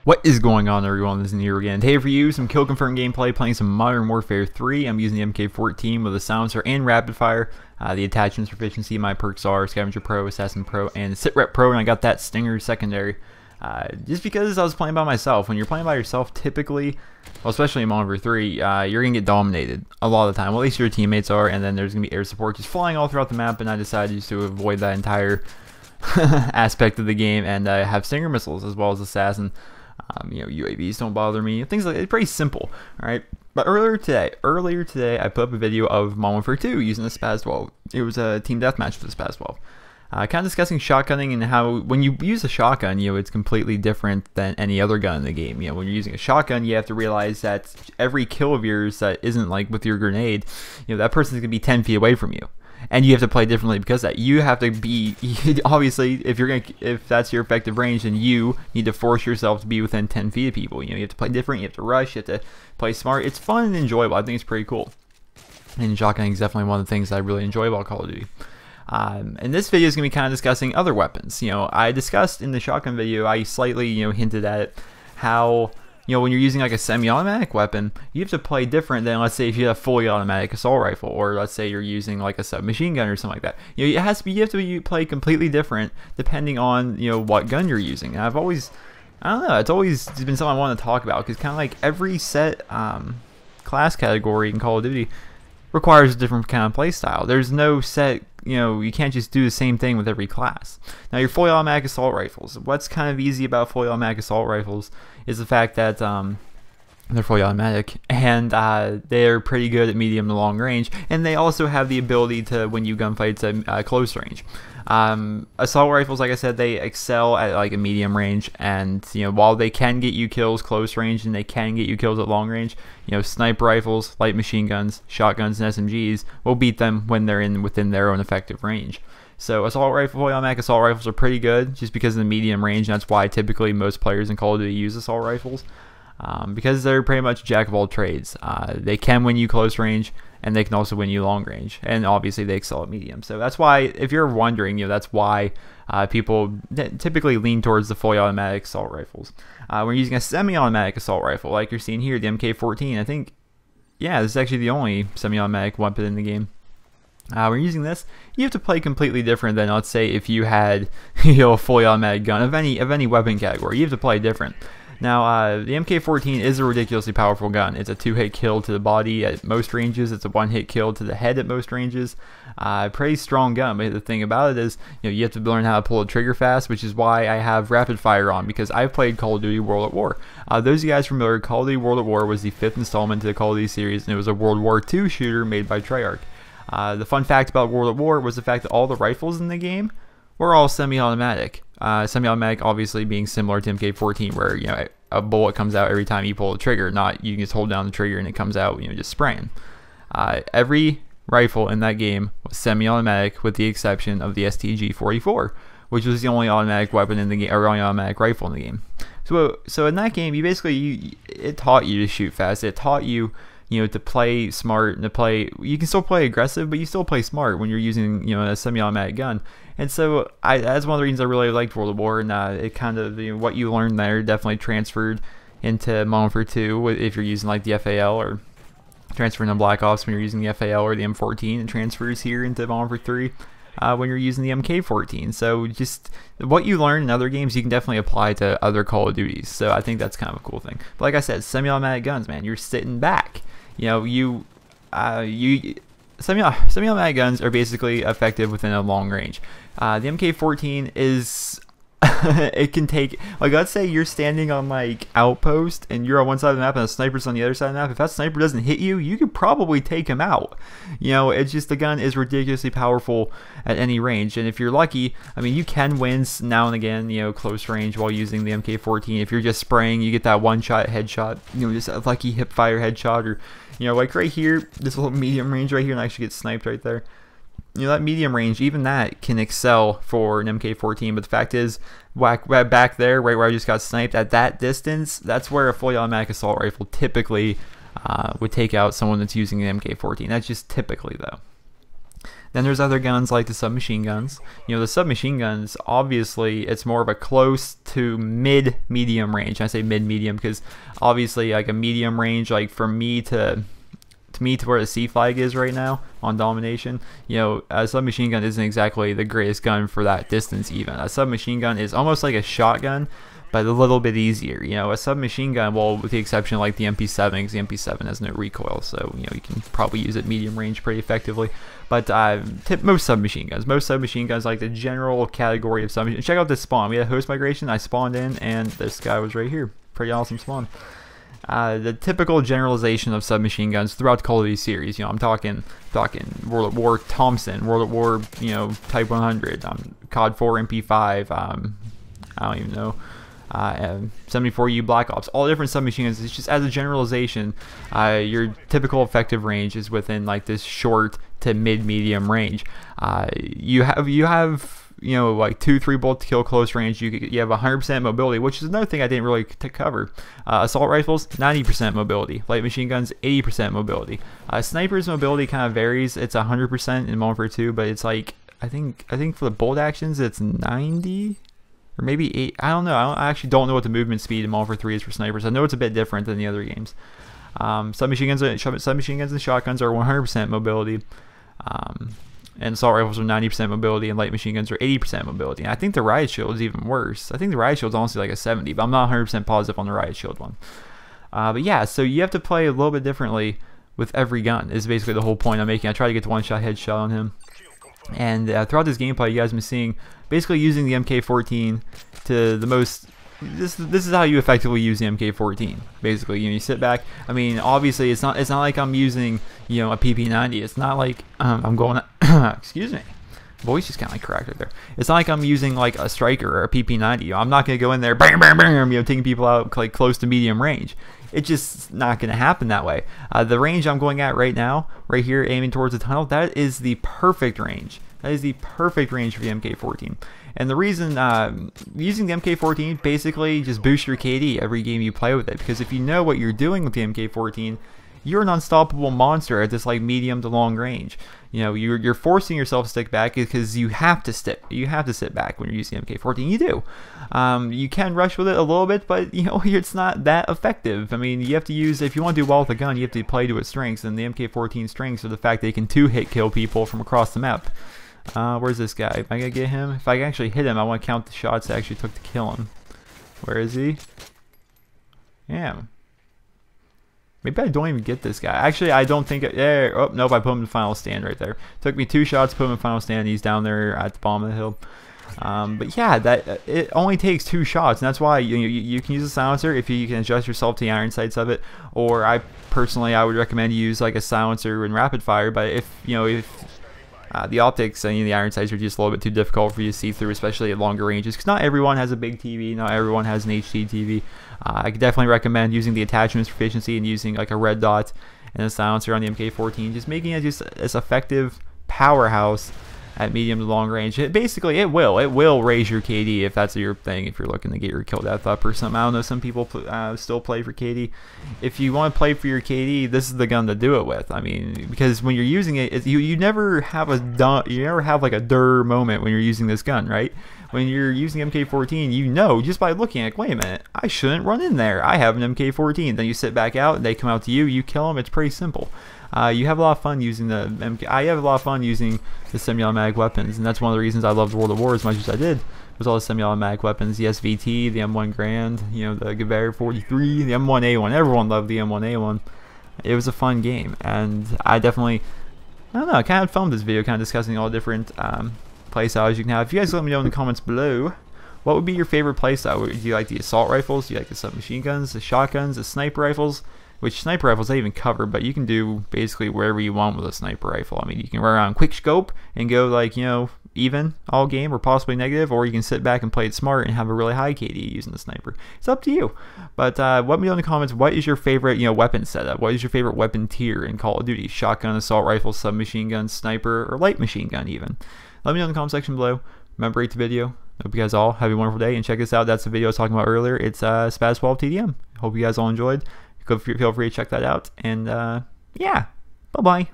What is going on, everyone? This is Nero again. Today for you, some kill confirm gameplay playing some Modern Warfare 3. I'm using the MK14 with a silencer and rapid fire. The attachments for efficiency, my perks are Scavenger Pro, Assassin Pro, and Sitrep Pro, and I got that Stinger secondary. Just because I was playing by myself. When you're playing by yourself, typically, well, especially in Modern Warfare 3, you're going to get dominated a lot of the time. Well, at least your teammates are, and then there's going to be air support just flying all throughout the map, and I decided just to avoid that entire aspect of the game and have Stinger missiles as well as Assassin. UAVs don't bother me. Things like it's pretty simple, all right. But earlier today, I put up a video of Modern Warfare 2 using the Spaz 12. It was a team deathmatch for the Spaz 12. Kind of discussing shotgunning and how when you use a shotgun, it's completely different than any other gun in the game. When you're using a shotgun, you have to realize that every kill of yours that isn't like with your grenade, that person's gonna be 10 feet away from you. And you have to play differently because of that. You have to be, obviously, if that's your effective range, then you need to force yourself to be within 10 feet of people. You have to play different, you have to rush, you have to play smart. It's fun and enjoyable. I think it's pretty cool. And shotgunning is definitely one of the things I really enjoy about Call of Duty. And this video is going to be kind of discussing other weapons. I discussed in the shotgun video, I slightly, hinted at how, when you're using like a semi-automatic weapon, you have to play different than, let's say, if you have a fully automatic assault rifle, or let's say you're using like a submachine gun or something like that. You have to play completely different depending on what gun you're using. And I don't know, it's always been something I want to talk about because kind of like every set class category in Call of Duty requires a different kind of play style. There's no set, you can't just do the same thing with every class. Now, your fully automatic assault rifles, what's kind of easy about fully automatic assault rifles is the fact that they're fully automatic and they're pretty good at medium to long range, and they also have the ability to win you gunfights at close range. Assault rifles, like I said, they excel at like a medium range, and while they can get you kills close range and they can get you kills at long range, sniper rifles, light machine guns, shotguns, and SMGs will beat them when they're within their own effective range. So fully automatic assault rifles are pretty good just because of the medium range, and that's why typically most players in Call of Duty use assault rifles. Because they're pretty much jack of all trades. They can win you close range, and they can also win you long range, and obviously they excel at medium. So that's why, if you're wondering, that's why people typically lean towards the fully automatic assault rifles. We're using a semi-automatic assault rifle, like you're seeing here, the MK14. I think, yeah, this is actually the only semi-automatic weapon in the game. We're using this. You have to play completely different than, let's say, if you had a fully automatic gun of any weapon category. You have to play different. Now, the MK14 is a ridiculously powerful gun. It's a 2-hit kill to the body at most ranges. It's a 1-hit kill to the head at most ranges. Pretty strong gun, but the thing about it is, you have to learn how to pull the trigger fast, which is why I have rapid fire on, because I've played Call of Duty World at War. Those of you guys familiar, Call of Duty World at War was the 5th installment to the Call of Duty series, and it was a World War II shooter made by Treyarch. The fun fact about World at War was the fact that all the rifles in the game were all semi-automatic. Semi-automatic obviously being similar to MK14, where a bullet comes out every time you pull the trigger, not you can just hold down the trigger and it comes out just spraying. Every rifle in that game was semi-automatic with the exception of the STG-44, which was the only automatic weapon in the game, or only automatic rifle in the game. So in that game, it taught you to shoot fast. It taught you to play smart and to play. You can still play aggressive, but you still play smart when you're using a semi-automatic gun. And so that's one of the reasons I really liked World of War, and it kind of what you learned there definitely transferred into Modern Warfare 2 if you're using like the FAL, or transferring to Black Ops when you're using the FAL or the M14, and transfers here into Modern Warfare 3 when you're using the MK14. So just what you learn in other games, you can definitely apply to other Call of Duties. So I think that's kind of a cool thing. But like I said, semi-automatic guns, man, you're sitting back. Semi-automatic guns are basically effective within a long range. The MK14 is it can take, like, let's say you're standing on like outpost and you're on one side of the map and a sniper's on the other side of the map. If that sniper doesn't hit you, you could probably take him out. It's just, the gun is ridiculously powerful at any range, and if you're lucky, I mean, you can win now and again, close range while using the MK14. If you're just spraying, you get that one-shot headshot, just a lucky hip fire headshot, or like right here, this little medium range right here, and I actually get sniped right there. That medium range, even that can excel for an MK14, but the fact is, back there, right where I just got sniped, at that distance, that's where a fully automatic assault rifle typically would take out someone that's using an MK14. That's just typically, though. Then there's other guns like the submachine guns. You know, the submachine guns, obviously, it's more of a close to mid-medium range. I say mid-medium because obviously, like a medium range, like for me to where the C flag is right now on domination, you know, a submachine gun isn't exactly the greatest gun for that distance even. A submachine gun is almost like a shotgun, but a little bit easier. You know, a submachine gun, well, with the exception of like the MP7, because the MP7 has no recoil, so, you know, you can probably use it medium range pretty effectively. But most submachine guns, like the general category of submachine. Check out this spawn. We had a host migration. I spawned in, and this guy was right here. Pretty awesome spawn. The typical generalization of submachine guns throughout the Call of Duty series. You know, I'm talking World at War Thompson, World at War, you know, Type 100, COD 4 MP5. I don't even know. 74U Black Ops, all different submachine guns. It's just as a generalization, your typical effective range is within like this short to mid-medium range. You have you know, like 2-3 bullet to kill close range. You have 100% mobility, which is another thing I didn't really cover. Assault rifles, 90% mobility. Light machine guns, 80% mobility. Snipers mobility kind of varies. It's 100% in Modern Warfare 2, but it's like I think for the bolt actions it's 90. Or maybe 8. I don't know. I actually don't know what the movement speed in Modern Warfare 3 is for snipers. I know it's a bit different than the other games. Submachine guns and shotguns are 100% mobility. And assault rifles are 90% mobility, and light machine guns are 80% mobility. And I think the riot shield is even worse. I think the riot shield is honestly like a 70, but I'm not 100% positive on the riot shield one. But yeah, so you have to play a little bit differently with every gun is basically the whole point I'm making. I try to get the one-shot headshot on him. And throughout this gameplay, you guys have been seeing basically using the MK14 to the most. This is how you effectively use the MK14. Basically, you know, you sit back. I mean, obviously, it's not like I'm using, you know, a PP90. It's not like I'm going. Excuse me, voice just kind of like cracked right there. It's not like I'm using like a striker or a PP90. You know, I'm not gonna go in there, bang, bang, bang, you know, taking people out like close to medium range. It's just not going to happen that way. The range I'm going at right now, right here, aiming towards the tunnel, that is the perfect range. That is the perfect range for the MK14. And the reason using the MK14 basically just boosts your KD every game you play with it. Because if you know what you're doing with the MK14, you're an unstoppable monster at this like medium to long range. You know, you're forcing yourself to stick back because you have to sit back when you're using MK14. You do. You can rush with it a little bit, but you know, it's not that effective. I mean, you have to use, if you want to do well with a gun, you have to play to its strengths, and the MK14 strengths are the fact that it can two-hit kill people from across the map. Where's this guy? Am I gonna get him? If I can actually hit him, I want to count the shots I actually took to kill him. Where is he? Yeah. Maybe I don't even get this guy. Actually, I don't think. Oh, nope, I put him in final stand right there. Took me 2 shots to put him in final stand. He's down there at the bottom of the hill. But yeah, it only takes 2 shots, and that's why you can use a silencer if you can adjust yourself to the iron sights of it. Or I would recommend you use like a silencer and rapid fire. But if the optics and the iron sights are just a little bit too difficult for you to see through, especially at longer ranges, because not everyone has a big TV, not everyone has an HD TV. I could definitely recommend using the attachments for efficiency and using like a red dot and a silencer on the MK14, just making it just as effective powerhouse at medium to long range. It will raise your KD if that's your thing, if you're looking to get your kill death up or something. I don't know, some people still play for KD. If you want to play for your KD, this is the gun to do it with. I mean, because when you're using it, you never have like a dur moment when you're using this gun, right? When you're using MK14, you know just by looking at, wait a minute, I shouldn't run in there. I have an MK14. Then you sit back out, and they come out to you. You kill them. It's pretty simple. You have a lot of fun using the MK. I have a lot of fun using the semi-automatic weapons, and that's one of the reasons I loved World at War as much as I did. Was all the semi-automatic weapons, the SVT, the M1 Grand, you know, the MK43, the M1A1. Everyone loved the M1A1. It was a fun game, and I don't know, I kind of filmed this video kind of discussing all different playstyles you can have. If you guys let me know in the comments below, what would be your favorite playstyle? Do you like the assault rifles? Do you like the submachine guns, the shotguns, the sniper rifles? Which sniper rifles I even cover, but you can do basically wherever you want with a sniper rifle. I mean, you can run around quick scope and go like, you know, even all game or possibly negative, or you can sit back and play it smart and have a really high KD using the sniper. It's up to you. But let me know in the comments, what is your favorite, you know, weapon setup? What is your favorite weapon tier in Call of Duty? Shotgun, assault rifle, submachine gun, sniper, or light machine gun even? Let me know in the comment section below. Remember, rate the video. Hope you guys all have a wonderful day, and check this out. That's the video I was talking about earlier. It's Spaz12 TDM. Hope you guys all enjoyed. Feel free to check that out, and yeah, bye bye.